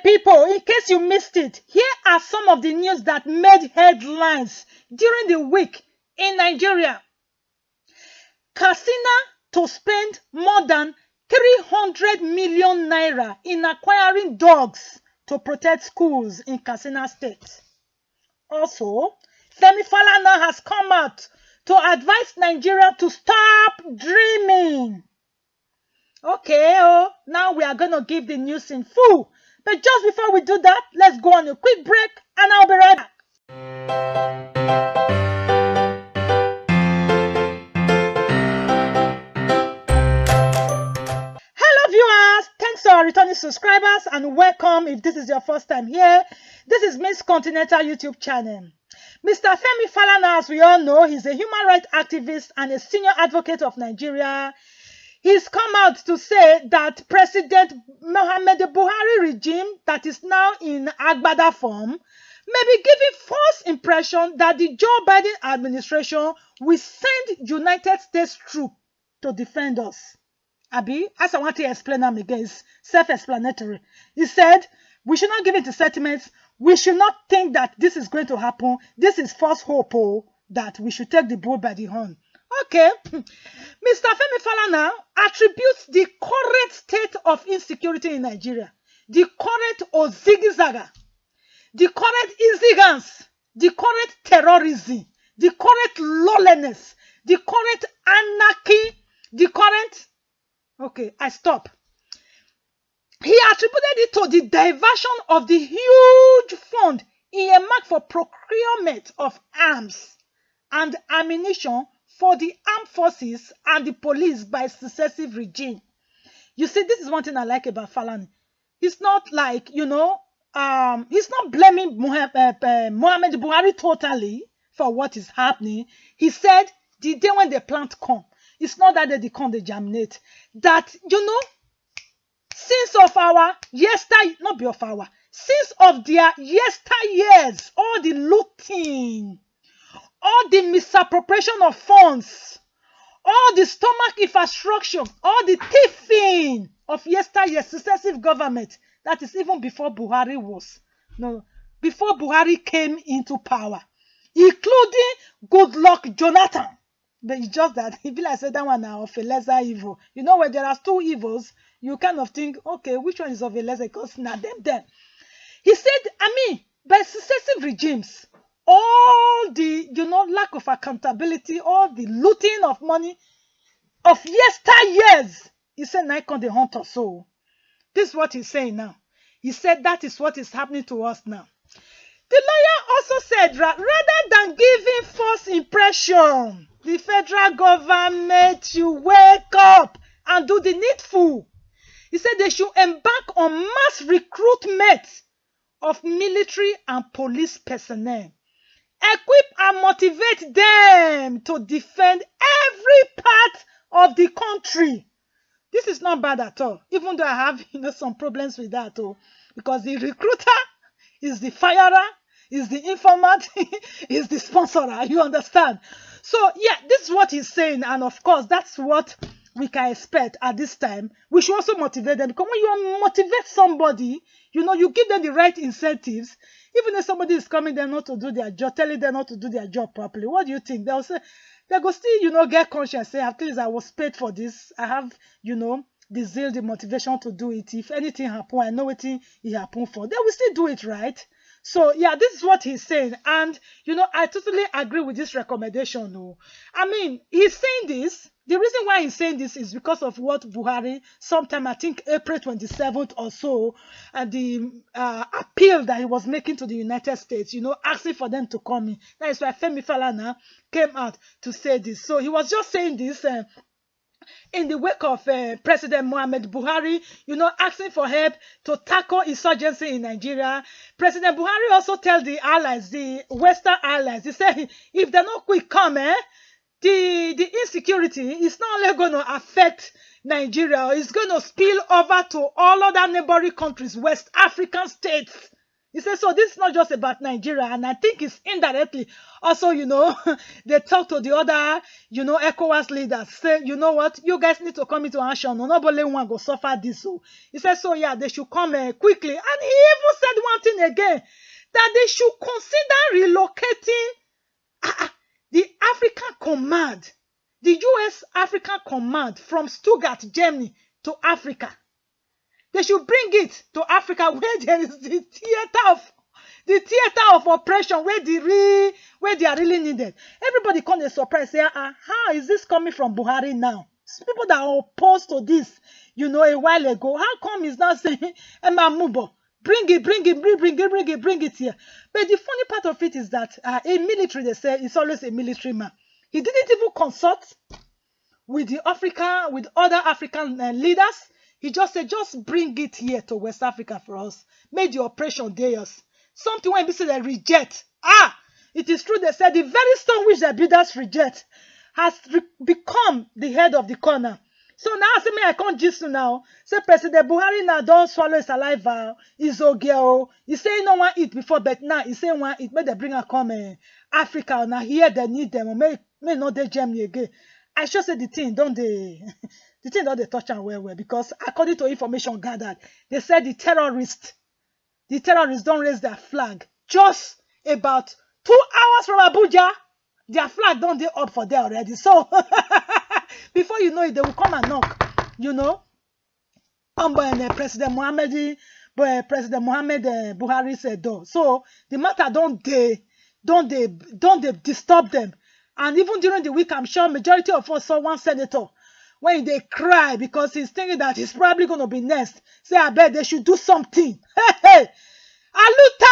people, in case you missed it, here are some of the news that made headlines during the week in Nigeria. Katsina to spend more than 300 million naira in acquiring dogs to protect schools in Katsina State. Also, Femi Falana has come out to advise Nigeria to stop dreaming. Okay, now we are going to give the news in full. But just before we do that, let's go on a quick break and I'll be right back. Hello viewers, thanks to our returning subscribers and welcome if this is your first time here. This is Miss Continental YouTube channel. Mr. Femi Falana, as we all know, he's a human rights activist and a senior advocate of Nigeria. He's come out to say that President Muhammadu Buhari regime that is now in Agbada form may be giving false impression that the Joe Biden administration will send United States troops to defend us. Abi, as I want to explain them again, it's self-explanatory. He said, we should not give it to sentiments. We should not think that this is going to happen. This is false hope that we should take the bull by the horn. Okay, Mr. Femi Falana attributes the current state of insecurity in Nigeria, the current Ozigizaga, the current insigance, the current terrorism, the current lawlessness, the current anarchy, the current... Okay, I stop. He attributed it to the diversion of the huge fund earmarked for procurement of arms and ammunition for the armed forces and the police by successive regime. You see, this is one thing I like about Falana. He's not like, he's not blaming Muhammad Buhari totally for what is happening. He said the day when the plant come, it's not that they come, they germinate. That, since of our since of their yesteryears, all the looting, all the misappropriation of funds, all the stomach infrastructure, all the thieving of yesteryear successive government, that is even before Buhari before Buhari came into power, including Goodluck Jonathan. But it's just that, if I said that one now of a lesser evil. When there are two evils, you kind of think, okay, which one is of a lesser? Because now them. He said, by successive regimes, all the, lack of accountability, all the looting of money of yesteryears, he said, now can they hunt us so. This is what he's saying now. He said that is what is happening to us now. The lawyer also said that rather than giving false impression, the federal government should wake up and do the needful. He said they should embark on mass recruitment of military and police personnel. Equip and motivate them to defend every part of the country. This is not bad at all, even though I have some problems with that because the recruiter is the firer, is the informant, is the sponsorer, you understand? So, yeah, this is what he's saying, and of course, that's what we can expect at this time. We should also motivate them, because when you motivate somebody, you give them the right incentives. Even if somebody is coming there not to do their job, telling them not to do their job properly, what do you think? They'll say, they go still, get conscious, say, at least I was paid for this. I have, the zeal, the motivation to do it. If anything happen, I know what it happened for. They will still do it, right? So, yeah, this is what he's saying. And, I totally agree with this recommendation. He's saying this. The reason why he's saying this is because of what Buhari, sometime, I think April 27th or so, and the appeal that he was making to the United States, asking for them to come in. That is why Femi Falana came out to say this. So he was just saying this in the wake of President Muhammad Buhari, asking for help to tackle insurgency in Nigeria. President Buhari also tell the allies, the Western allies, he said, if they're not quick come, the insecurity is not only going to affect Nigeria, it's going to spill over to all other neighboring countries, West African states. He said, so this is not just about Nigeria, and I think it's indirectly also, they talk to the other, ECOWAS leaders, say, you know what, you guys need to come into action. No, nobody one go suffer this. So he said, so yeah, they should come quickly. And he even said one thing again, that they should consider relocating the African command, the U.S. African command from Stuttgart, Germany to Africa. They should bring it to Africa where there is the theater of operation where they are really needed. Everybody come and surprise, say, how is this coming from Buhari now? People that are opposed to this, a while ago. How come he's not saying, Emma Mubo, bring it here? But the funny part of it is that a military, they say, is always a military man. He didn't even consult with other African leaders. He just said, just bring it here to West Africa for us. Make the operation theirs. Something when people say they reject. It is true, they said the very stone which the builders reject has become the head of the corner. So now, say me, I can't just now. Say President Buhari now don't swallow his saliva. He's okay. He say no one eat before, but now he say one eat. May they bring a come Africa. Now here they need them. May not they Germany again. I should say the thing, don't they? The thing don't they touch and well, because according to information gathered, they said the terrorists don't raise their flag. Just about 2 hours from Abuja, their flag don't they up for there already. So before you know it, they will come and knock. President Mohammed Buhari said door. So the matter don't they disturb them. And even during the week, I'm sure majority of us saw one senator when they cry because he's thinking that he's probably going to be next. Say, I bet they should do something. Hey! Aluta!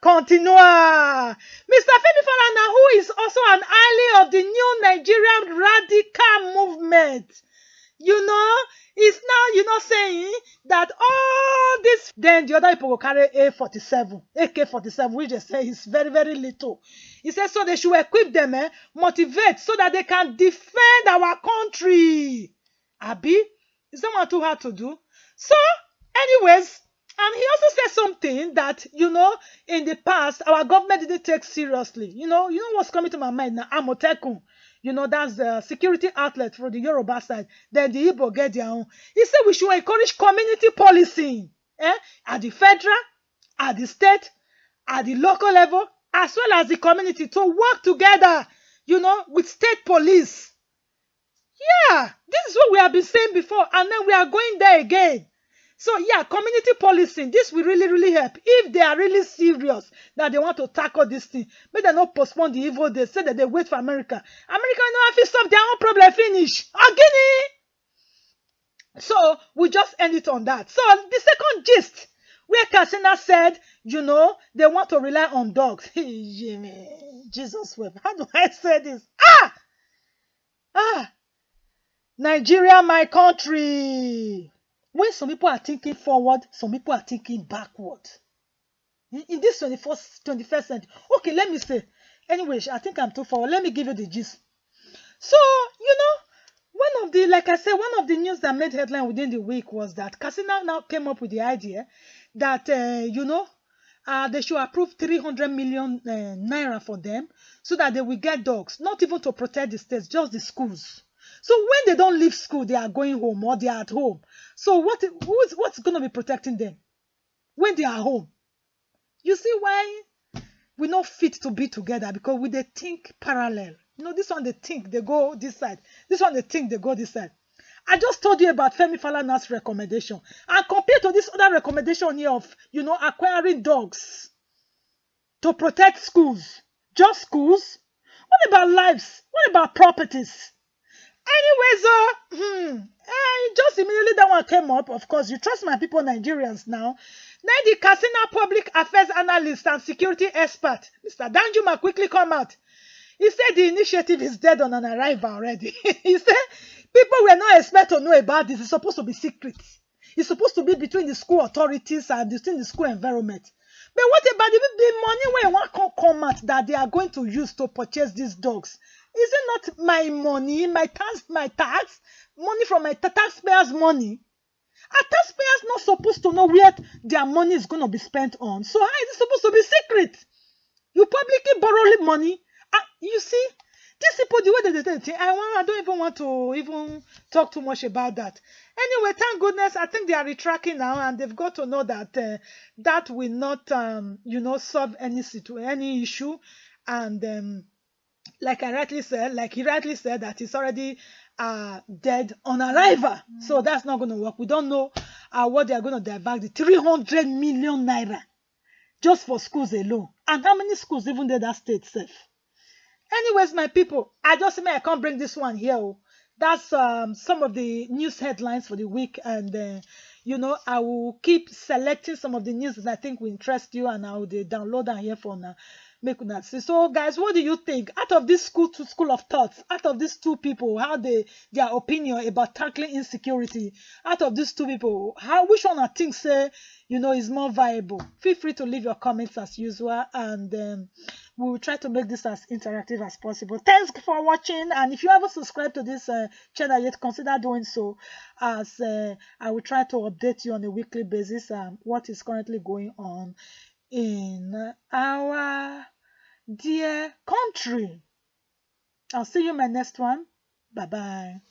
Continua. Mr. Femi Falana, who is also an ally of the new Nigerian radical movement, is now, saying that all this, then the other people will carry AK-47, which they say is very, very little. He says, so they should equip them, motivate, so that they can defend our country. Abi, is that not too hard to do? So, anyways, and he also said something that, in the past, our government didn't take seriously. You know what's coming to my mind now? Amotekun. That's the security outlet for the Yoruba side. Then the Igbo get their own. He said we should encourage community policing at the federal, at the state, at the local level, as well as the community to work together, with state police. Yeah, this is what we have been saying before, and then we are going there again. So yeah, community policing, this will really, really help. If they are really serious that they want to tackle this thing, may they not postpone the evil days, say that they wait for America. America know have to solve their own problem, finish. Agini! So we just end it on that. So the second gist, where Katsina said, they want to rely on dogs. Jesus wept. How do I say this? Nigeria, my country. When some people are thinking forward, some people are thinking backward. In this 21st century. Okay, let me say. Anyway, I think I'm too forward. Let me give you the gist. So, one of the news that made headline within the week was that Katsina now came up with the idea that, they should approve 300 million naira for them so that they will get dogs, not even to protect the states, just the schools. So when they don't leave school, they are going home or they are at home. So what's going to be protecting them when they are home? You see why we're not fit to be together, because we they think parallel. This one they think they go this side. This one they think they go this side. I just told you about Femi Falana's recommendation. And compared to this other recommendation here of, acquiring dogs to protect schools. Just schools? What about lives? What about properties? Anyways, just immediately that one came up. Of course, you trust my people, Nigerians now. Now the Katsina public affairs analyst and security expert, Mr. Danjuma, quickly come out. He said the initiative is dead on an arrival already. He said people were not expected to know about this. It's supposed to be secret. It's supposed to be between the school authorities and between the school environment. But what about the money where one can come out that they are going to use to purchase these dogs? Is it not my money, my tax, money from my taxpayers' money? Are taxpayers not supposed to know where their money is going to be spent on? So how is it supposed to be secret? You publicly borrow money. You see, these people, the way they think, I don't even want to even talk too much about that. Anyway, thank goodness, I think they are retracting now, and they've got to know that that will not, solve any issue. And like he rightly said, that it's already dead on arrival. So that's not going to work. We don't know what they are going to divert the 300 million naira just for schools alone. And how many schools even did that state safe? Anyways, my people, I can't bring this one here. That's some of the news headlines for the week, and I will keep selecting some of the news that I think will interest you, and I will download them here for now. Make una see. So, guys, what do you think? Out of this school of thoughts, out of these two people, how their opinion about tackling insecurity, out of these two people, which one I think is more viable? Feel free to leave your comments as usual, and we will try to make this as interactive as possible. Thanks for watching, and if you haven't subscribed to this channel yet, consider doing so, as I will try to update you on a weekly basis what is currently going on in our dear country. I'll see you in my next one. Bye bye.